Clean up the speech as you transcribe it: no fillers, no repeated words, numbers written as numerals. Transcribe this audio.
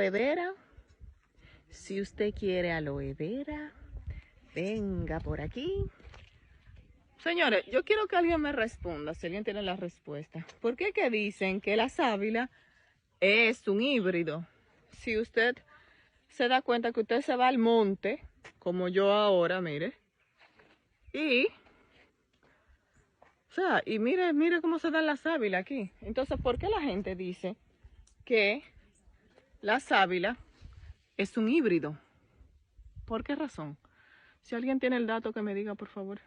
Aloe vera. Si usted quiere aloe vera, venga por aquí. Señores, yo quiero que alguien me responda, si alguien tiene la respuesta. ¿Por qué que dicen que la sábila es un híbrido? Si usted se da cuenta que usted se va al monte, como yo ahora, mire, y, o sea, y mire cómo se da la sábila aquí. Entonces, ¿por qué la gente dice que la sábila es un híbrido? ¿Por qué razón? Si alguien tiene el dato, que me diga, por favor.